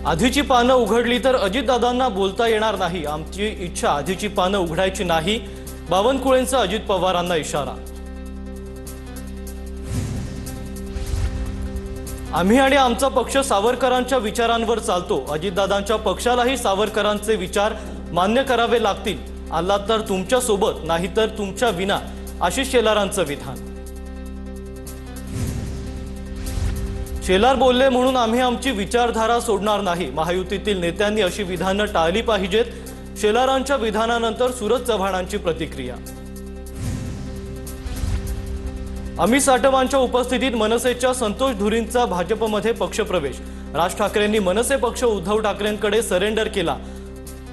आधीची पानं उघडली तर अजितदादांना बोलता येणार नाही। आमची इच्छा आधीची पानं उघडायची नाही। बावनकुळेंचा अजित पवारांना इशारा। आम्ही आणि आमचा पक्ष सावरकरांच्या विचारांवर चालतो। अजितदादांच्या पक्षालाही सावरकरांचे विचार मान्य करावे लागतील। आलात तर तुमच्या सोबत, नाही तर तुमच्या विना, आशिष शेलारांचं विधान। शेलार बोलले म्हणून आम्ही आमची विचारधारा सोडणार नाही। महायुतीतील नेत्यांनी अशी विधानं टाळली पाहिजेत। शेलारांच्या विधानानंतर सूरज चव्हाणांची प्रतिक्रिया। अमित साटवांच्या उपस्थितीत मनसेच्या संतोष धुरींचा भाजपमध्ये पक्षप्रवेश। राज ठाकरेंनी मनसे पक्ष उद्धव ठाकरेंकडे सरेंडर केला,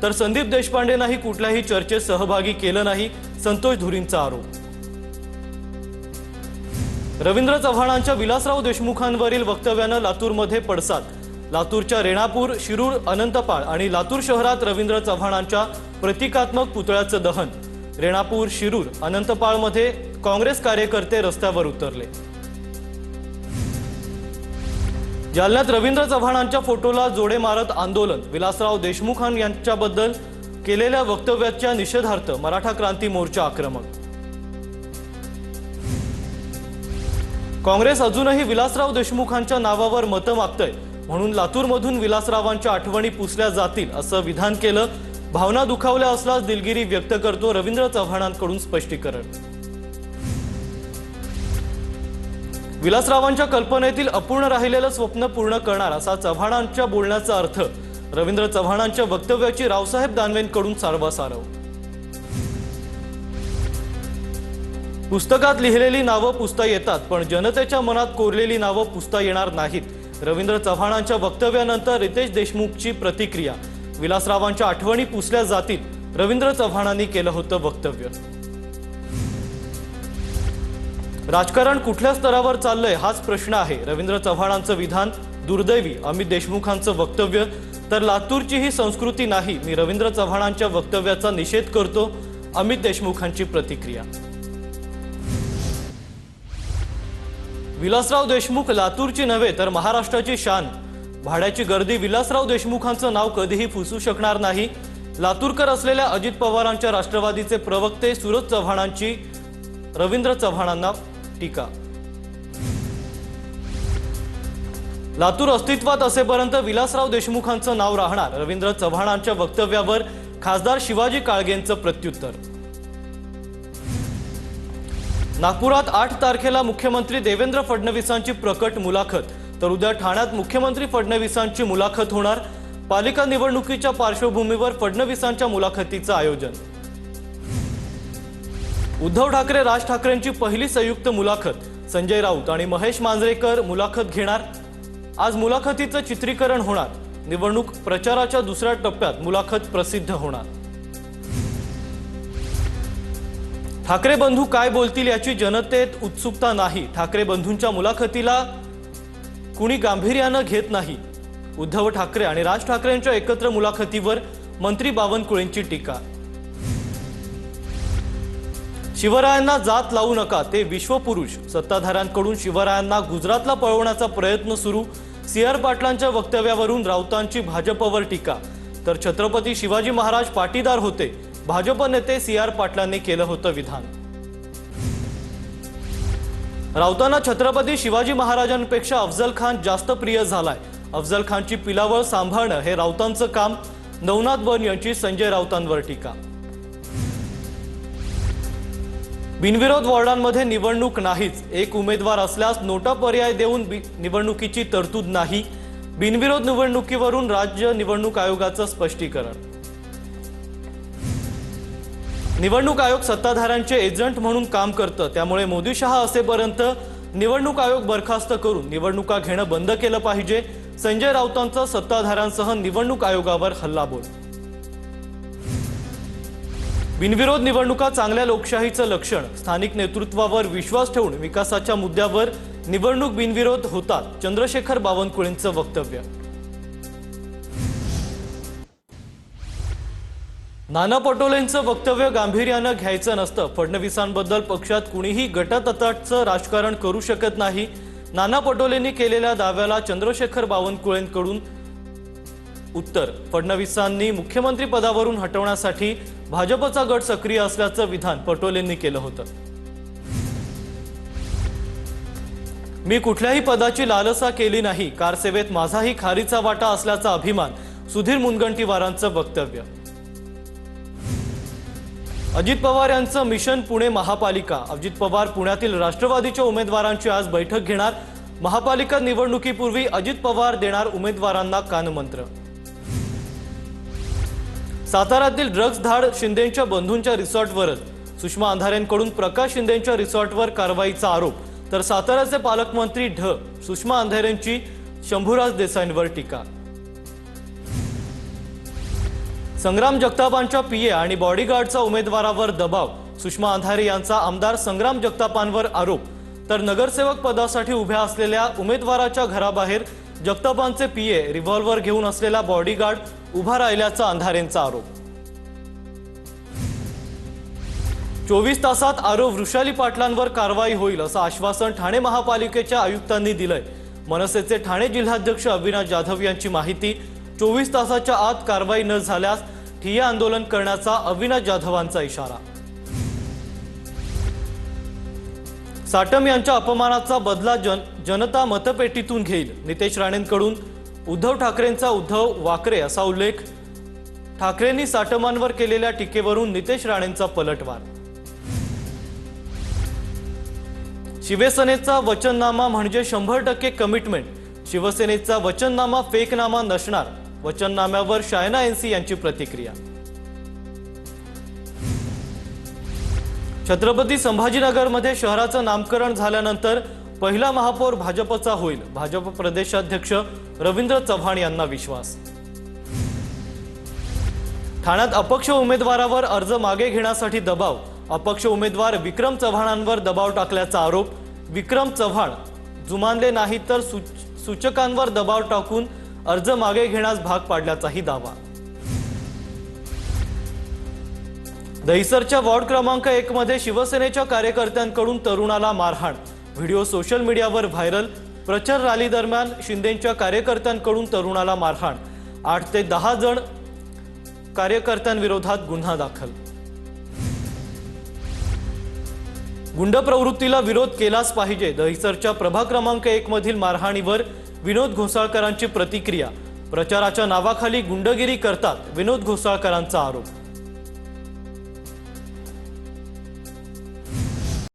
तर संदीप देशपांडेंनाही कुठल्याही चर्चेत सहभागी केलं नाही। संतोष धुरींचा आरोप। रवींद्र चव्हाणांच्या विलासराव देशमुखांवरील वक्तव्यानं लातूरमध्ये पडसाद। लातूरच्या रेणापूर, शिरूर, अनंतपाळ आणि लातूर शहरात रवींद्र चव्हाणांच्या प्रतिकात्मक पुतळ्याचं दहन। रेणापूर, शिरूर, अनंतपाळमध्ये काँग्रेस कार्यकर्ते रस्त्यावर उतरले। जालन्यात रवींद्र चव्हाणांच्या फोटोला जोडे मारत आंदोलन। विलासराव देशमुखां यांच्याबद्दल केलेल्या वक्तव्याच्या निषेधार्थ मराठा क्रांती मोर्चा आक्रमक। काँग्रेस अजूनही विलासराव देशमुखांच्या नावावर मतं मागतंय, म्हणून लातूरमधून विलासरावांच्या आठवणी पुसल्या जातील असं विधान केलं। भावना दुखावल्या असल्यास दिलगिरी व्यक्त करतो रवींद्र चव्हाणांकडून स्पष्टीकरण। विलासरावांच्या कल्पनेतील अपूर्ण राहिलेलं स्वप्न पूर्ण करणार असा चव्हाणांच्या बोलण्याचा अर्थ। रवींद्र चव्हाणांच्या वक्तव्याची रावसाहेब दानवेंकडून सारवासारव। पुस्तकात लिहिलेली नावं पुसता येतात, पण जनतेच्या मनात कोरलेली नावं पुसता येणार नाहीत। रवींद्र चव्हाणांच्या वक्तव्यानंतर रितेश देशमुखची प्रतिक्रिया। विलासरावांच्या आठवणी पुसल्या जातील, रवींद्र चव्हाणांनी केलं होतं वक्तव्य। राजकारण कुठल्या स्तरावर चाललंय हाच प्रश्न आहे। रवींद्र चव्हाणांचं विधान दुर्दैवी। अमित देशमुखांचं वक्तव्य तर लातूरची ही संस्कृती नाही। मी रवींद्र चव्हाणांच्या वक्तव्याचा निषेध करतो। अमित देशमुखांची प्रतिक्रिया। विलासराव देशमुख लातूरची नव्हे तर महाराष्ट्राची शान। भाड्याची गर्दी विलासराव देशमुखांचं नाव कधीही पुसू शकणार नाही। लातूरकर असलेल्या अजित पवारांच्या राष्ट्रवादीचे प्रवक्ते सूरज चव्हाणांची रवींद्र चव्हाणांना टीका। लातूर अस्तित्वात असेपर्यंत विलासराव देशमुखांचं नाव राहणार। रवींद्र चव्हाणांच्या वक्तव्यावर खासदार शिवाजी काळगेंचं प्रत्युत्तर। नागपुरात 8 तारखेला मुख्यमंत्री देवेंद्र फडणवीसांची प्रकट मुलाखत, तर उद्या ठाण्यात मुख्यमंत्री फडणवीसांची मुलाखत होणार। पालिका निवडणुकीच्या पार्श्वभूमीवर फडणवीसांच्या मुलाखतीचं आयोजन। उद्धव ठाकरे राज ठाकरेंची पहिली संयुक्त मुलाखत। संजय राऊत आणि महेश मांजरेकर मुलाखत घेणार। आज मुलाखतीचं चित्रीकरण होणार। निवडणूक प्रचाराच्या दुसऱ्या टप्प्यात मुलाखत प्रसिद्ध होणार। ठाकरे बंधू काय बोलतील याची जनतेत उत्सुकता नाही। ठाकरे बंधूंच्या मुलाखतीला कुणी गांभीर्यानं घेत नाही। उद्धव ठाकरे आणि राज ठाकरेंच्या एकत्र मुलाखतीवर मंत्री बावनकुळेंची टीका। शिवरायांना जात लावू नका, ते विश्वपुरुष। सत्ताधाऱ्यांकडून शिवरायांना गुजरातला पळवण्याचा प्रयत्न सुरू। सी.आर. पाटलांच्या वक्तव्यावरून राऊतांची भाजपवर टीका, तर छत्रपती शिवाजी महाराज पाटीदार होते। भाजप नेते सी.आर. पाटलांनी केलं होतं विधान। राऊतांना छत्रपती शिवाजी महाराजांपेक्षा अफजल खान जास्त प्रिय झालाय। अफजल खानची पिलावळ सांभाळणं हे राऊतांचं काम। नवनाथ बन यांची संजय राऊतांवर टीका। बिनविरोध वॉर्डांमध्ये निवडणूक नाहीच। एक उमेदवार असल्यास नोटा पर्याय देऊन निवडणुकीची तरतूद नाही। बिनविरोध निवडणुकीवरून राज्य निवडणूक आयोगाचं स्पष्टीकरण। निवडणूक आयोग सत्ताधाऱ्यांचे एजंट म्हणून काम करतं, त्यामुळे मोदी शहा असेपर्यंत निवडणूक आयोग बरखास्त करून निवडणुका घेणं बंद केलं पाहिजे। संजय राऊतांचा सत्ताधाऱ्यांसह निवडणूक आयोगावर हल्लाबोल। बिनविरोध निवडणुका चांगल्या लोकशाहीचं लक्षण। स्थानिक नेतृत्वावर विश्वास ठेवून विकासाच्या मुद्द्यावर निवडणूक बिनविरोध होतात। चंद्रशेखर बावनकुळेंचं वक्तव्य। नाना पटोलेंचं वक्तव्य गांभीर्यानं घ्यायचं नसतं। फडणवीसांबद्दल पक्षात कुणीही गटातटाचं राजकारण करू शकत नाही। नाना पटोलेंनी केलेल्या दाव्याला चंद्रशेखर बावनकुळेंकडून उत्तर, फडणवीसांनी मुख्यमंत्री पदावरून हटवण्यासाठी भाजपचा गट सक्रिय असल्याचं विधान पटोलेंनी केलं होतं. मी कुठल्याही पदाची लालसा केली नाही, कारसेवेत माझाही खारीचा वाटा असल्याचा अभिमान, सुधीर मुनगंटीवारांचं वक्तव्य. अजित पवार यांचं मिशन पुणे महापालिका. अजित पवार पुण्यातील राष्ट्रवादीच्या उमेदवारांची आज बैठक घेणार. महापालिका निवडणुकीपूर्वी अजित पवार देणार उमेदवारांना कानमंत्र. साताऱ्यातील ड्रग्ज धाड शिंदेंच्या बंधूंच्या रिसॉर्टवरच. सुषमा अंधारेंकडून प्रकाश शिंदेंच्या रिसॉर्टवर कारवाईचा आरोप, तर साताऱ्याचे पालकमंत्री सुषमा अंधारेंची शंभूराज देसाईंवर टीका. संग्राम जगतापांच्या पीए आणि बॉडीगार्डचा उमेदवारावर दबाव. सुषमा अंधारे यांचा आमदार संग्राम जगतापांवर आरोप, तर नगरसेवक पदासाठी उभ्या असलेल्या उमेदवाराच्या घराबाहेर जगतापांचे पीए रिव्हॉल्व्हर घेऊन असलेला बॉडीगार्ड उभा राहिल्याचा अंधारेंचा आरोप. 24 तासात आरो वृषाली पाटलांवर कारवाई होईल असं आश्वासन ठाणे महापालिकेच्या आयुक्तांनी दिलंय. मनसेचे ठाणे जिल्हाध्यक्ष अविनाश जाधव यांची माहिती. 24 तासाच्या आत कारवाई न झाल्यास ठिय्या आंदोलन करण्याचा अविनाश जाधवांचा इशारा. साटम यांच्या अपमानाचा बदला जनता मतपेटीतून घेईल. नितेश राणेंकडून उद्धव ठाकरेंचा उद्धव वाकरे असा उल्लेख. ठाकरेंनी साटमांवर केलेल्या टीकेवरून नितेश राणेंचा पलटवार. शिवसेनेचा वचननामा म्हणजे 100% कमिटमेंट. शिवसेनेचा वचननामा फेकनामा नसणार. वचननाम्यावर शायना एनसी यांची प्रतिक्रिया. छत्रपती संभाजीनगरमध्ये शहराचं नामकरण झाल्यानंतर पहिला महापौर भाजपचा होईल. भाजप प्रदेशाध्यक्ष रवींद्र चव्हाण यांना विश्वास. ठाण्यात अपक्ष उमेदवारावर अर्ज मागे घेण्यासाठी दबाव. अपक्ष उमेदवार विक्रम चव्हाणांवर दबाव टाकल्याचा आरोप. विक्रम चव्हाण जुमानले नाही तर सूचकांवर दबाव टाकून अर्ज मागे घेण्यास भाग पाडल्याचाही दावा. दहिसरच्या वॉर्ड क्रमांक 1 मध्ये शिवसेनेच्या कार्यकर्त्यांकडून तरुणाला मारहाण. व्हिडिओ सोशल मीडियावर व्हायरल. प्रचार रॅली दरम्यान शिंदेंच्या कार्यकर्त्यांकडून तरुणाला मारहाण. 8 ते 10 जण कार्यकर्त्यांविरोधात गुन्हा दाखल. गुंड प्रवृत्तीला विरोध केलाच पाहिजे. दहिसरच्या प्रभाग क्रमांक 1 मधील मारहाणीवर विनोद घोसाळकरांची प्रतिक्रिया. प्रचाराच्या नावाखाली गुंडगिरी करतात, विनोद घोसाळकरांचा आरोप.